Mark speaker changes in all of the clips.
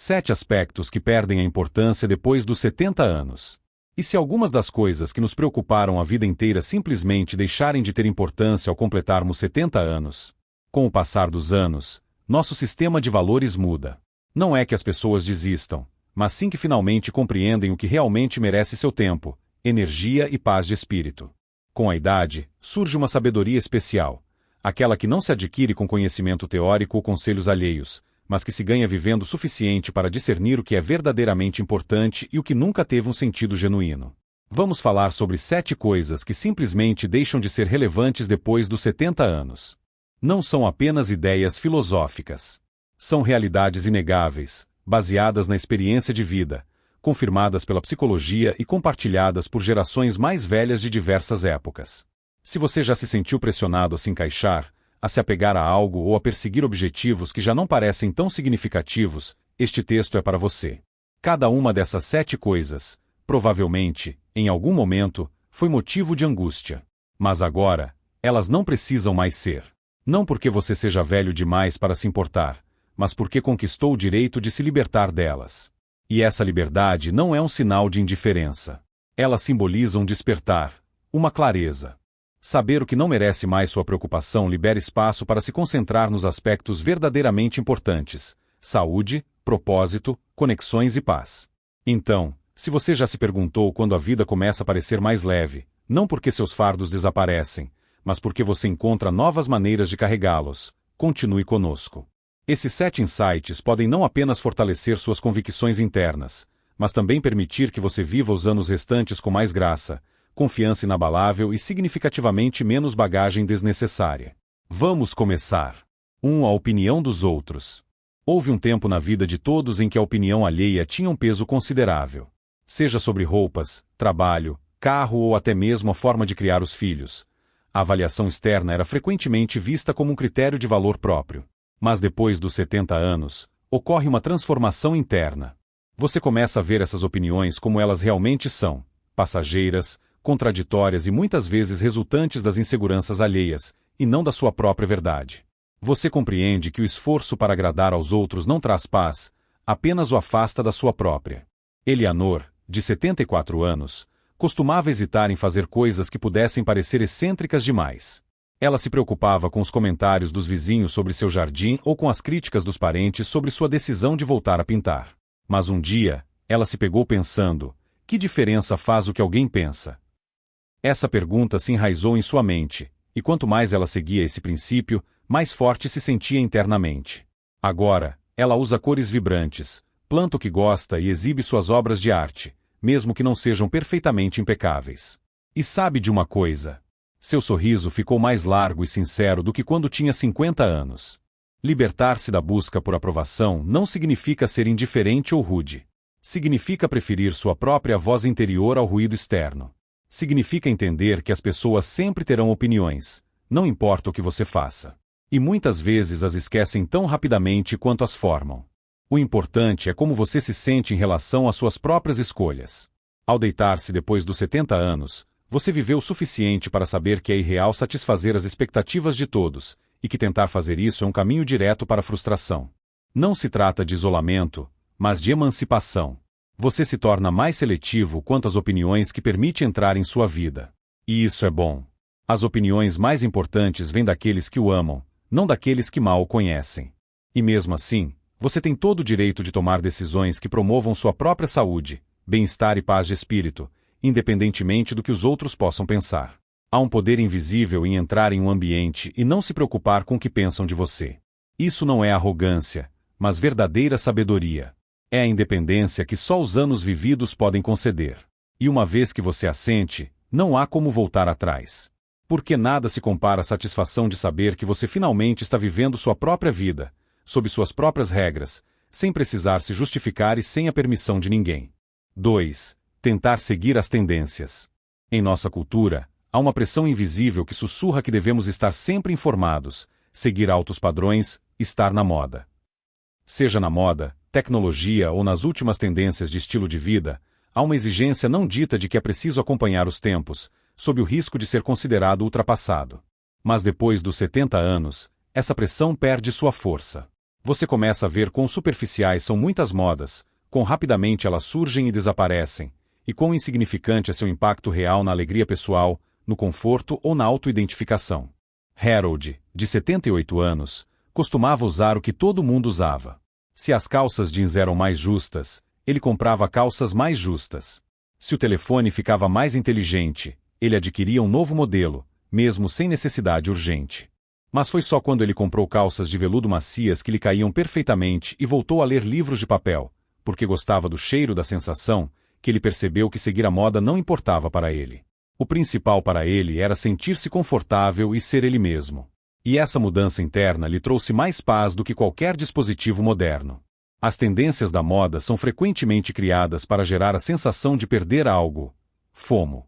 Speaker 1: 7 aspectos que perdem a importância depois dos 70 anos. E se algumas das coisas que nos preocuparam a vida inteira simplesmente deixarem de ter importância ao completarmos 70 anos? Com o passar dos anos, nosso sistema de valores muda. Não é que as pessoas desistam, mas sim que finalmente compreendem o que realmente merece seu tempo, energia e paz de espírito. Com a idade, surge uma sabedoria especial, aquela que não se adquire com conhecimento teórico ou conselhos alheios, mas que se ganha vivendo o suficiente para discernir o que é verdadeiramente importante e o que nunca teve um sentido genuíno. Vamos falar sobre 7 coisas que simplesmente deixam de ser relevantes depois dos 70 anos. Não são apenas ideias filosóficas. São realidades inegáveis, baseadas na experiência de vida, confirmadas pela psicologia e compartilhadas por gerações mais velhas de diversas épocas. Se você já se sentiu pressionado a se encaixar, a se apegar a algo ou a perseguir objetivos que já não parecem tão significativos, este texto é para você. Cada uma dessas 7 coisas, provavelmente, em algum momento, foi motivo de angústia. Mas agora, elas não precisam mais ser. Não porque você seja velho demais para se importar, mas porque conquistou o direito de se libertar delas. E essa liberdade não é um sinal de indiferença. Ela simboliza um despertar, uma clareza. Saber o que não merece mais sua preocupação libera espaço para se concentrar nos aspectos verdadeiramente importantes: saúde, propósito, conexões e paz. Então, se você já se perguntou quando a vida começa a parecer mais leve, não porque seus fardos desaparecem, mas porque você encontra novas maneiras de carregá-los, continue conosco. Esses 7 insights podem não apenas fortalecer suas convicções internas, mas também permitir que você viva os anos restantes com mais graça, confiança inabalável e significativamente menos bagagem desnecessária. Vamos começar. 1. A opinião dos outros. Houve um tempo na vida de todos em que a opinião alheia tinha um peso considerável. Seja sobre roupas, trabalho, carro ou até mesmo a forma de criar os filhos. A avaliação externa era frequentemente vista como um critério de valor próprio. Mas depois dos 70 anos, ocorre uma transformação interna. Você começa a ver essas opiniões como elas realmente são: passageiras, contraditórias e muitas vezes resultantes das inseguranças alheias, e não da sua própria verdade. Você compreende que o esforço para agradar aos outros não traz paz, apenas o afasta da sua própria. Eleanor, de 74 anos, costumava hesitar em fazer coisas que pudessem parecer excêntricas demais. Ela se preocupava com os comentários dos vizinhos sobre seu jardim ou com as críticas dos parentes sobre sua decisão de voltar a pintar. Mas um dia, ela se pegou pensando: que diferença faz o que alguém pensa? Essa pergunta se enraizou em sua mente, e quanto mais ela seguia esse princípio, mais forte se sentia internamente. Agora, ela usa cores vibrantes, planta o que gosta e exibe suas obras de arte, mesmo que não sejam perfeitamente impecáveis. E sabe de uma coisa? Seu sorriso ficou mais largo e sincero do que quando tinha 50 anos. Libertar-se da busca por aprovação não significa ser indiferente ou rude. Significa preferir sua própria voz interior ao ruído externo. Significa entender que as pessoas sempre terão opiniões, não importa o que você faça. E muitas vezes as esquecem tão rapidamente quanto as formam. O importante é como você se sente em relação às suas próprias escolhas. Ao deitar-se depois dos 70 anos, você viveu o suficiente para saber que é irreal satisfazer as expectativas de todos, e que tentar fazer isso é um caminho direto para a frustração. Não se trata de isolamento, mas de emancipação. Você se torna mais seletivo quanto às opiniões que permite entrar em sua vida. E isso é bom. As opiniões mais importantes vêm daqueles que o amam, não daqueles que mal o conhecem. E mesmo assim, você tem todo o direito de tomar decisões que promovam sua própria saúde, bem-estar e paz de espírito, independentemente do que os outros possam pensar. Há um poder invisível em entrar em um ambiente e não se preocupar com o que pensam de você. Isso não é arrogância, mas verdadeira sabedoria. É a independência que só os anos vividos podem conceder. E uma vez que você a sente, não há como voltar atrás. Porque nada se compara à satisfação de saber que você finalmente está vivendo sua própria vida, sob suas próprias regras, sem precisar se justificar e sem a permissão de ninguém. 2. Tentar seguir as tendências. Em nossa cultura, há uma pressão invisível que sussurra que devemos estar sempre informados, seguir altos padrões, estar na moda. Seja na moda, tecnologia ou nas últimas tendências de estilo de vida, há uma exigência não dita de que é preciso acompanhar os tempos, sob o risco de ser considerado ultrapassado. Mas depois dos 70 anos, essa pressão perde sua força. Você começa a ver quão superficiais são muitas modas, quão rapidamente elas surgem e desaparecem, e quão insignificante é seu impacto real na alegria pessoal, no conforto ou na autoidentificação. Harold, de 78 anos, costumava usar o que todo mundo usava. Se as calças jeans eram mais justas, ele comprava calças mais justas. Se o telefone ficava mais inteligente, ele adquiria um novo modelo, mesmo sem necessidade urgente. Mas foi só quando ele comprou calças de veludo macias que lhe caíam perfeitamente e voltou a ler livros de papel, porque gostava do cheiro da sensação, que ele percebeu que seguir a moda não importava para ele. O principal para ele era sentir-se confortável e ser ele mesmo. E essa mudança interna lhe trouxe mais paz do que qualquer dispositivo moderno. As tendências da moda são frequentemente criadas para gerar a sensação de perder algo, FOMO.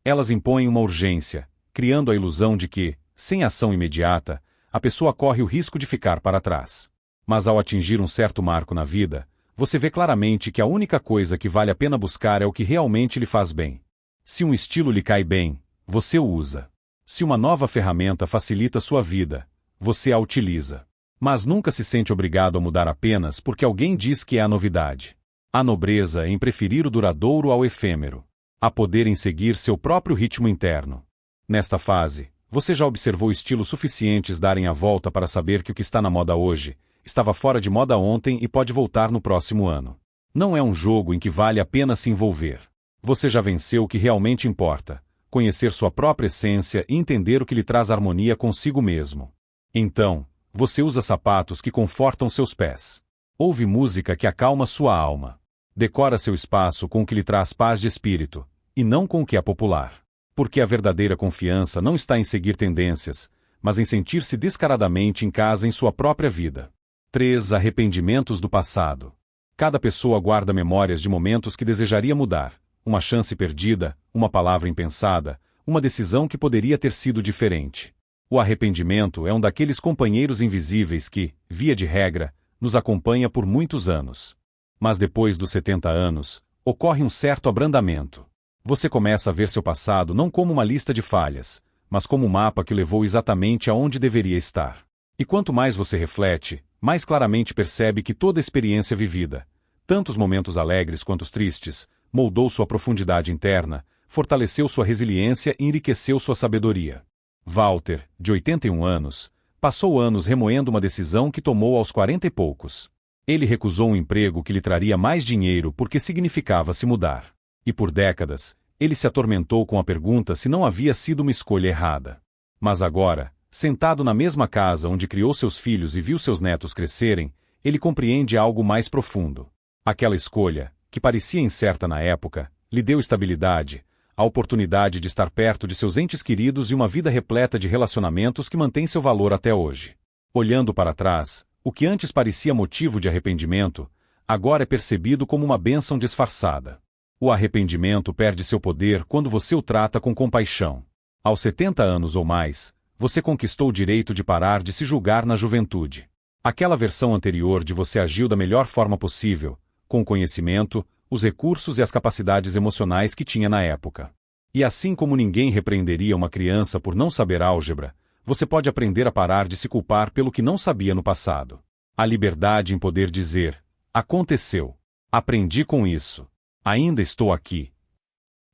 Speaker 1: Elas impõem uma urgência, criando a ilusão de que, sem ação imediata, a pessoa corre o risco de ficar para trás. Mas ao atingir um certo marco na vida, você vê claramente que a única coisa que vale a pena buscar é o que realmente lhe faz bem. Se um estilo lhe cai bem, você o usa. Se uma nova ferramenta facilita sua vida, você a utiliza. Mas nunca se sente obrigado a mudar apenas porque alguém diz que é a novidade. Há nobreza em preferir o duradouro ao efêmero. Há poder em seguir seu próprio ritmo interno. Nesta fase, você já observou estilos suficientes darem a volta para saber que o que está na moda hoje estava fora de moda ontem e pode voltar no próximo ano. Não é um jogo em que vale a pena se envolver. Você já venceu o que realmente importa: conhecer sua própria essência e entender o que lhe traz harmonia consigo mesmo. Então, você usa sapatos que confortam seus pés. Ouve música que acalma sua alma. Decora seu espaço com o que lhe traz paz de espírito, e não com o que é popular. Porque a verdadeira confiança não está em seguir tendências, mas em sentir-se descaradamente em casa em sua própria vida. 3. Arrependimentos do passado. Cada pessoa guarda memórias de momentos que desejaria mudar. Uma chance perdida, uma palavra impensada, uma decisão que poderia ter sido diferente. O arrependimento é um daqueles companheiros invisíveis que, via de regra, nos acompanha por muitos anos. Mas depois dos 70 anos, ocorre um certo abrandamento. Você começa a ver seu passado não como uma lista de falhas, mas como um mapa que levou exatamente aonde deveria estar. E quanto mais você reflete, mais claramente percebe que toda experiência vivida, tanto os momentos alegres quanto os tristes, moldou sua profundidade interna, fortaleceu sua resiliência e enriqueceu sua sabedoria. Walter, de 81 anos, passou anos remoendo uma decisão que tomou aos 40 e poucos. Ele recusou um emprego que lhe traria mais dinheiro porque significava se mudar. E por décadas, ele se atormentou com a pergunta se não havia sido uma escolha errada. Mas agora, sentado na mesma casa onde criou seus filhos e viu seus netos crescerem, ele compreende algo mais profundo. Aquela escolha, que parecia incerta na época, lhe deu estabilidade, a oportunidade de estar perto de seus entes queridos e uma vida repleta de relacionamentos que mantém seu valor até hoje. Olhando para trás, o que antes parecia motivo de arrependimento, agora é percebido como uma bênção disfarçada. O arrependimento perde seu poder quando você o trata com compaixão. Aos 70 anos ou mais, você conquistou o direito de parar de se julgar na juventude. Aquela versão anterior de você agiu da melhor forma possível, com o conhecimento, os recursos e as capacidades emocionais que tinha na época. E assim como ninguém repreenderia uma criança por não saber álgebra, você pode aprender a parar de se culpar pelo que não sabia no passado. A liberdade em poder dizer: aconteceu. Aprendi com isso. Ainda estou aqui.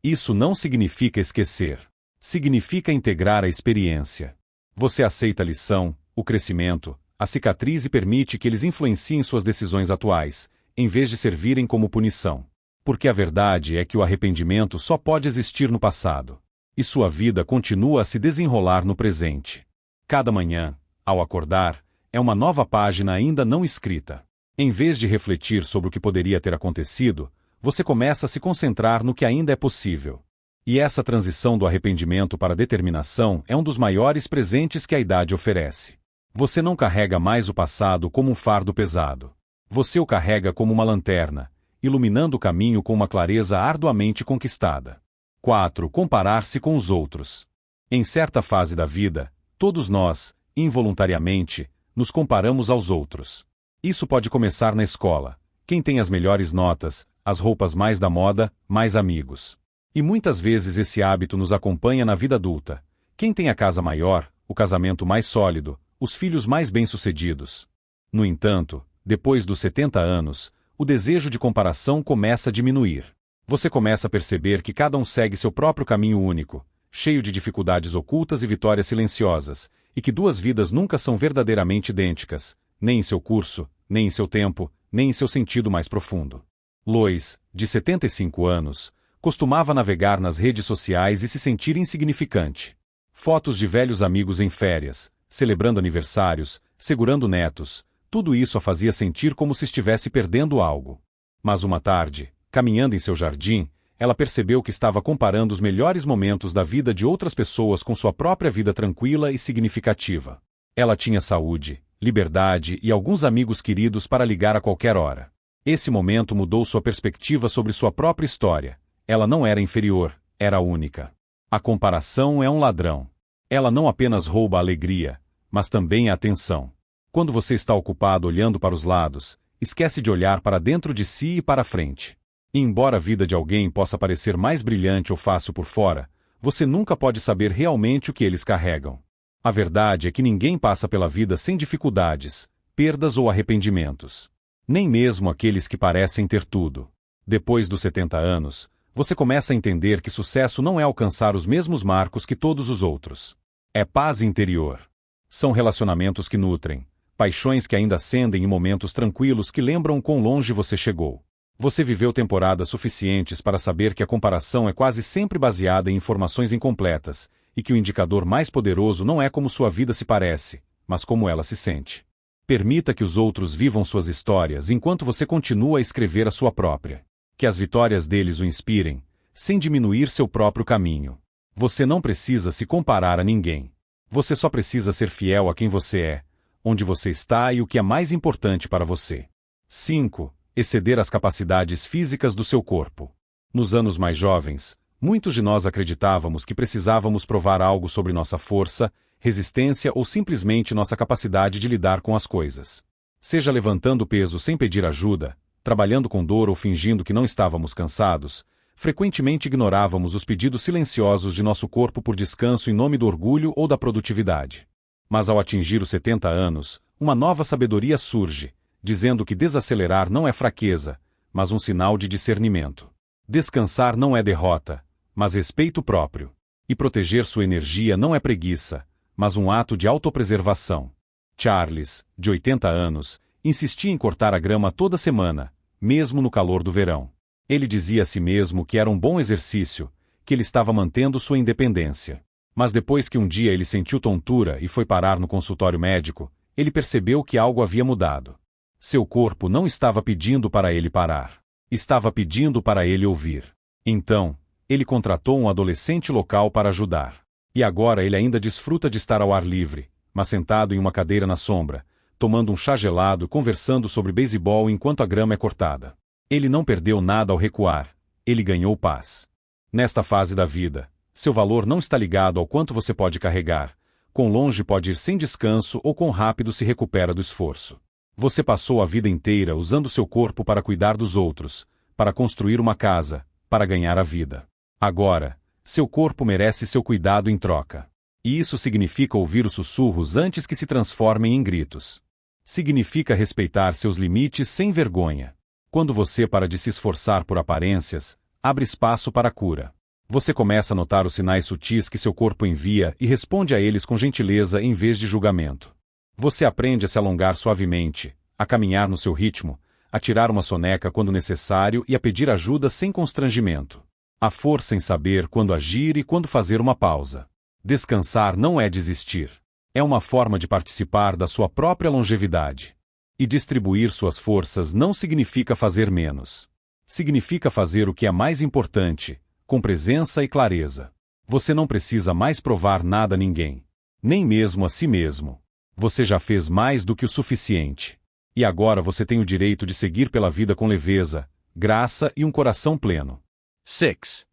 Speaker 1: Isso não significa esquecer. Significa integrar a experiência. Você aceita a lição, o crescimento, a cicatriz e permite que eles influenciem suas decisões atuais, em vez de servirem como punição. Porque a verdade é que o arrependimento só pode existir no passado. E sua vida continua a se desenrolar no presente. Cada manhã, ao acordar, é uma nova página ainda não escrita. Em vez de refletir sobre o que poderia ter acontecido, você começa a se concentrar no que ainda é possível. E essa transição do arrependimento para a determinação é um dos maiores presentes que a idade oferece. Você não carrega mais o passado como um fardo pesado. Você o carrega como uma lanterna, iluminando o caminho com uma clareza arduamente conquistada. 4. Comparar-se com os outros. Em certa fase da vida, todos nós, involuntariamente, nos comparamos aos outros. Isso pode começar na escola. Quem tem as melhores notas, as roupas mais da moda, mais amigos. E muitas vezes esse hábito nos acompanha na vida adulta. Quem tem a casa maior, o casamento mais sólido, os filhos mais bem-sucedidos. No entanto, depois dos 70 anos, o desejo de comparação começa a diminuir. Você começa a perceber que cada um segue seu próprio caminho único, cheio de dificuldades ocultas e vitórias silenciosas, e que duas vidas nunca são verdadeiramente idênticas, nem em seu curso, nem em seu tempo, nem em seu sentido mais profundo. Lois, de 75 anos, costumava navegar nas redes sociais e se sentir insignificante. Fotos de velhos amigos em férias, celebrando aniversários, segurando netos, tudo isso a fazia sentir como se estivesse perdendo algo. Mas uma tarde, caminhando em seu jardim, ela percebeu que estava comparando os melhores momentos da vida de outras pessoas com sua própria vida tranquila e significativa. Ela tinha saúde, liberdade e alguns amigos queridos para ligar a qualquer hora. Esse momento mudou sua perspectiva sobre sua própria história. Ela não era inferior, era única. A comparação é um ladrão. Ela não apenas rouba a alegria, mas também a atenção. Quando você está ocupado olhando para os lados, esquece de olhar para dentro de si e para frente. E embora a vida de alguém possa parecer mais brilhante ou fácil por fora, você nunca pode saber realmente o que eles carregam. A verdade é que ninguém passa pela vida sem dificuldades, perdas ou arrependimentos. Nem mesmo aqueles que parecem ter tudo. Depois dos 70 anos, você começa a entender que sucesso não é alcançar os mesmos marcos que todos os outros. É paz interior. São relacionamentos que nutrem, paixões que ainda acendem em momentos tranquilos que lembram quão longe você chegou. Você viveu temporadas suficientes para saber que a comparação é quase sempre baseada em informações incompletas, e que o indicador mais poderoso não é como sua vida se parece, mas como ela se sente. Permita que os outros vivam suas histórias enquanto você continua a escrever a sua própria. Que as vitórias deles o inspirem, sem diminuir seu próprio caminho. Você não precisa se comparar a ninguém. Você só precisa ser fiel a quem você é, onde você está e o que é mais importante para você. 5. Exceder as capacidades físicas do seu corpo. Nos anos mais jovens, muitos de nós acreditávamos que precisávamos provar algo sobre nossa força, resistência ou simplesmente nossa capacidade de lidar com as coisas. Seja levantando peso sem pedir ajuda, trabalhando com dor ou fingindo que não estávamos cansados, frequentemente ignorávamos os pedidos silenciosos de nosso corpo por descanso em nome do orgulho ou da produtividade. Mas ao atingir os 70 anos, uma nova sabedoria surge, dizendo que desacelerar não é fraqueza, mas um sinal de discernimento. Descansar não é derrota, mas respeito próprio. E proteger sua energia não é preguiça, mas um ato de autopreservação. Charles, de 80 anos, insistia em cortar a grama toda semana, mesmo no calor do verão. Ele dizia a si mesmo que era um bom exercício, que ele estava mantendo sua independência. Mas depois que um dia ele sentiu tontura e foi parar no consultório médico, ele percebeu que algo havia mudado. Seu corpo não estava pedindo para ele parar. Estava pedindo para ele ouvir. Então, ele contratou um adolescente local para ajudar. E agora ele ainda desfruta de estar ao ar livre, mas sentado em uma cadeira na sombra, tomando um chá gelado e conversando sobre beisebol enquanto a grama é cortada. Ele não perdeu nada ao recuar, ele ganhou paz. Nesta fase da vida, seu valor não está ligado ao quanto você pode carregar, quão longe pode ir sem descanso ou quão rápido se recupera do esforço. Você passou a vida inteira usando seu corpo para cuidar dos outros, para construir uma casa, para ganhar a vida. Agora, seu corpo merece seu cuidado em troca. E isso significa ouvir os sussurros antes que se transformem em gritos. Significa respeitar seus limites sem vergonha. Quando você para de se esforçar por aparências, abre espaço para a cura. Você começa a notar os sinais sutis que seu corpo envia e responde a eles com gentileza em vez de julgamento. Você aprende a se alongar suavemente, a caminhar no seu ritmo, a tirar uma soneca quando necessário e a pedir ajuda sem constrangimento. Há força em saber quando agir e quando fazer uma pausa. Descansar não é desistir. É uma forma de participar da sua própria longevidade. E distribuir suas forças não significa fazer menos. Significa fazer o que é mais importante, com presença e clareza. Você não precisa mais provar nada a ninguém, nem mesmo a si mesmo. Você já fez mais do que o suficiente. E agora você tem o direito de seguir pela vida com leveza, graça e um coração pleno.
Speaker 2: 6.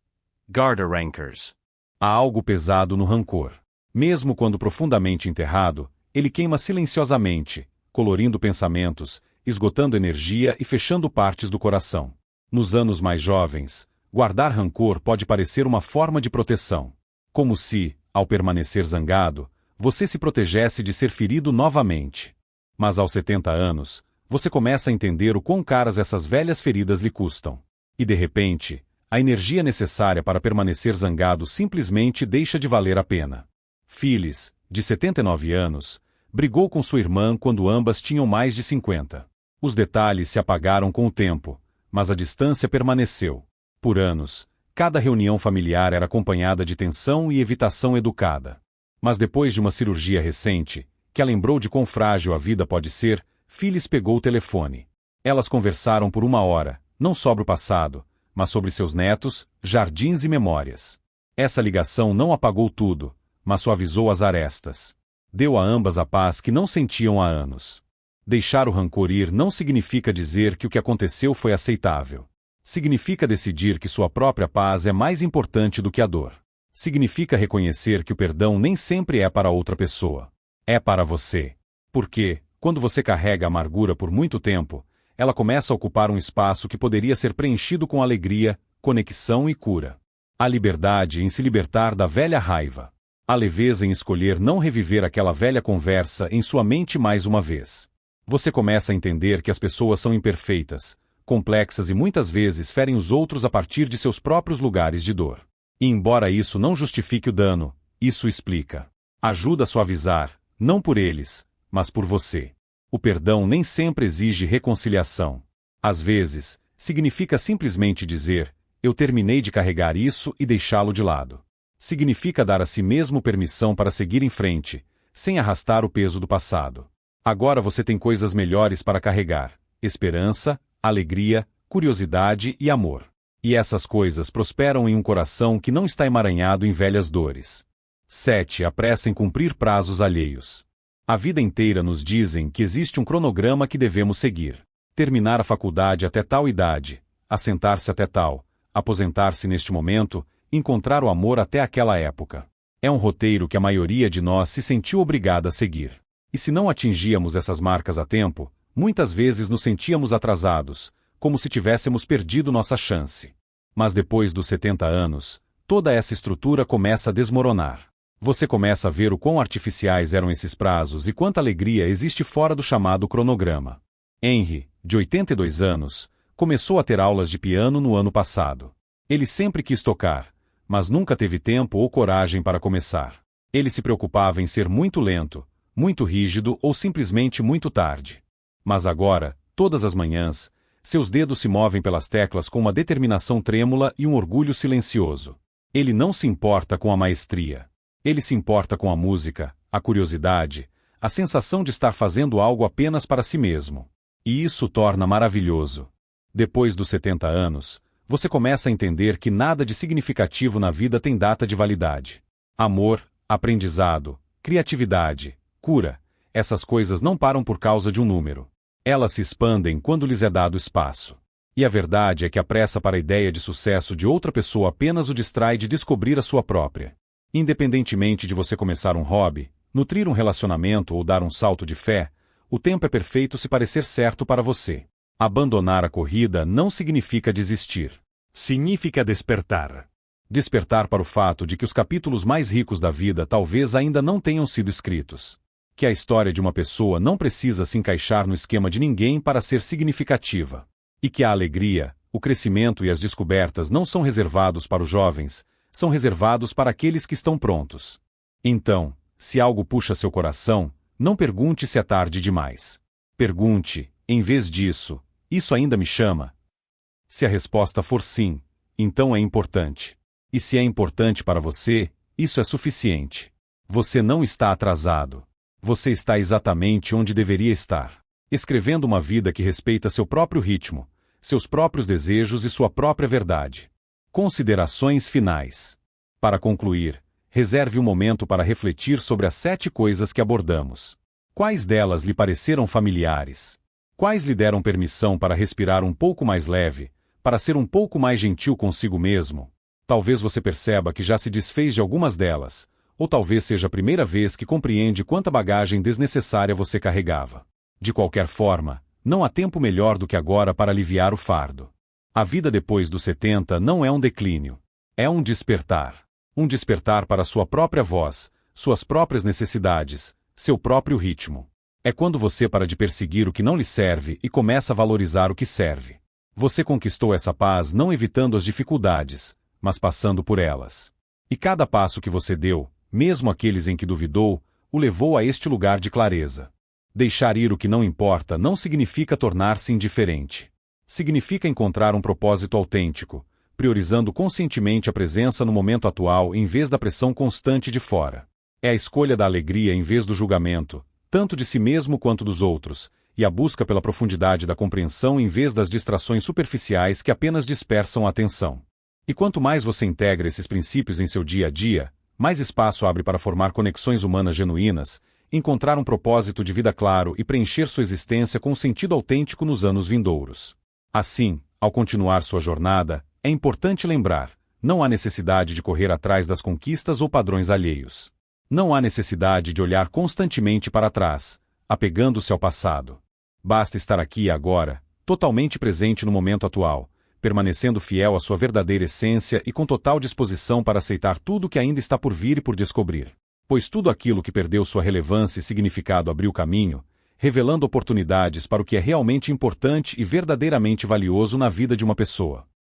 Speaker 2: Guarda rancors.
Speaker 1: Há algo pesado no rancor. Mesmo quando profundamente enterrado, ele queima silenciosamente, colorindo pensamentos, esgotando energia e fechando partes do coração. Nos anos mais jovens, guardar rancor pode parecer uma forma de proteção. Como se, ao permanecer zangado, você se protegesse de ser ferido novamente. Mas aos 70 anos, você começa a entender o quão caras essas velhas feridas lhe custam. E de repente, a energia necessária para permanecer zangado simplesmente deixa de valer a pena. Phyllis, de 79 anos, brigou com sua irmã quando ambas tinham mais de 50. Os detalhes se apagaram com o tempo, mas a distância permaneceu. Por anos, cada reunião familiar era acompanhada de tensão e evitação educada. Mas depois de uma cirurgia recente, que a lembrou de quão frágil a vida pode ser, Phyllis pegou o telefone. Elas conversaram por 1 hora, não sobre o passado, mas sobre seus netos, jardins e memórias. Essa ligação não apagou tudo, mas suavizou as arestas. Deu a ambas a paz que não sentiam há anos. Deixar o rancor ir não significa dizer que o que aconteceu foi aceitável. Significa decidir que sua própria paz é mais importante do que a dor. Significa reconhecer que o perdão nem sempre é para outra pessoa. É para você. Porque, quando você carrega a amargura por muito tempo, ela começa a ocupar um espaço que poderia ser preenchido com alegria, conexão e cura. A liberdade em se libertar da velha raiva. A leveza em escolher não reviver aquela velha conversa em sua mente mais uma vez. Você começa a entender que as pessoas são imperfeitas, complexas e muitas vezes ferem os outros a partir de seus próprios lugares de dor. E embora isso não justifique o dano, isso explica. Ajuda a suavizar, não por eles, mas por você. O perdão nem sempre exige reconciliação. Às vezes, significa simplesmente dizer, eu terminei de carregar isso e deixá-lo de lado. Significa dar a si mesmo permissão para seguir em frente, sem arrastar o peso do passado. Agora você tem coisas melhores para carregar: esperança, alegria, curiosidade e amor. E essas coisas prosperam em um coração que não está emaranhado em velhas dores. 7. A pressa em cumprir prazos alheios. A vida inteira nos dizem que existe um cronograma que devemos seguir. Terminar a faculdade até tal idade, assentar-se até tal, aposentar-se neste momento, encontrar o amor até aquela época. É um roteiro que a maioria de nós se sentiu obrigada a seguir. E se não atingíamos essas marcas a tempo, muitas vezes nos sentíamos atrasados, como se tivéssemos perdido nossa chance. Mas depois dos 70 anos, toda essa estrutura começa a desmoronar. Você começa a ver o quão artificiais eram esses prazos e quanta alegria existe fora do chamado cronograma. Henry, de 82 anos, começou a ter aulas de piano no ano passado. Ele sempre quis tocar, mas nunca teve tempo ou coragem para começar. Ele se preocupava em ser muito lento, muito rígido ou simplesmente muito tarde. Mas agora, todas as manhãs, seus dedos se movem pelas teclas com uma determinação trêmula e um orgulho silencioso. Ele não se importa com a maestria. Ele se importa com a música, a curiosidade, a sensação de estar fazendo algo apenas para si mesmo. E isso o torna maravilhoso. Depois dos 70 anos, você começa a entender que nada de significativo na vida tem data de validade. Amor, aprendizado, criatividade, cura, essas coisas não param por causa de um número. Elas se expandem quando lhes é dado espaço. E a verdade é que a pressa para a ideia de sucesso de outra pessoa apenas o distrai de descobrir a sua própria. Independentemente de você começar um hobby, nutrir um relacionamento ou dar um salto de fé, o tempo é perfeito se parecer certo para você. Abandonar a corrida não significa desistir. Significa despertar. Despertar para o fato de que os capítulos mais ricos da vida talvez ainda não tenham sido escritos. Que a história de uma pessoa não precisa se encaixar no esquema de ninguém para ser significativa. E que a alegria, o crescimento e as descobertas não são reservados para os jovens, são reservados para aqueles que estão prontos. Então, se algo puxa seu coração, não pergunte se é tarde demais. Pergunte, em vez disso, isso ainda me chama? Se a resposta for sim, então é importante. E se é importante para você, isso é suficiente. Você não está atrasado. Você está exatamente onde deveria estar. Escrevendo uma vida que respeita seu próprio ritmo, seus próprios desejos e sua própria verdade. Considerações finais. Para concluir, reserve um momento para refletir sobre as 7 coisas que abordamos. Quais delas lhe pareceram familiares? Quais lhe deram permissão para respirar um pouco mais leve, para ser um pouco mais gentil consigo mesmo? Talvez você perceba que já se desfez de algumas delas, ou talvez seja a primeira vez que compreende quanta bagagem desnecessária você carregava. De qualquer forma, não há tempo melhor do que agora para aliviar o fardo. A vida depois dos 70 não é um declínio. É um despertar. Um despertar para sua própria voz, suas próprias necessidades, seu próprio ritmo. É quando você para de perseguir o que não lhe serve e começa a valorizar o que serve. Você conquistou essa paz não evitando as dificuldades, mas passando por elas. E cada passo que você deu, mesmo aqueles em que duvidou, o levou a este lugar de clareza. Deixar ir o que não importa não significa tornar-se indiferente. Significa encontrar um propósito autêntico, priorizando conscientemente a presença no momento atual em vez da pressão constante de fora. É a escolha da alegria em vez do julgamento, tanto de si mesmo quanto dos outros, e a busca pela profundidade da compreensão em vez das distrações superficiais que apenas dispersam a atenção. E quanto mais você integra esses princípios em seu dia a dia, mais espaço abre para formar conexões humanas genuínas, encontrar um propósito de vida claro e preencher sua existência com um sentido autêntico nos anos vindouros. Assim, ao continuar sua jornada, é importante lembrar, não há necessidade de correr atrás das conquistas ou padrões alheios. Não há necessidade de olhar constantemente para trás, apegando-se ao passado. Basta estar aqui e agora, totalmente presente no momento atual, permanecendo fiel à sua verdadeira essência e com total disposição para aceitar tudo que ainda está por vir e por descobrir. Pois tudo aquilo que perdeu sua relevância e significado abriu caminho, revelando oportunidades para o que é realmente importante e verdadeiramente valioso na vida de uma pessoa.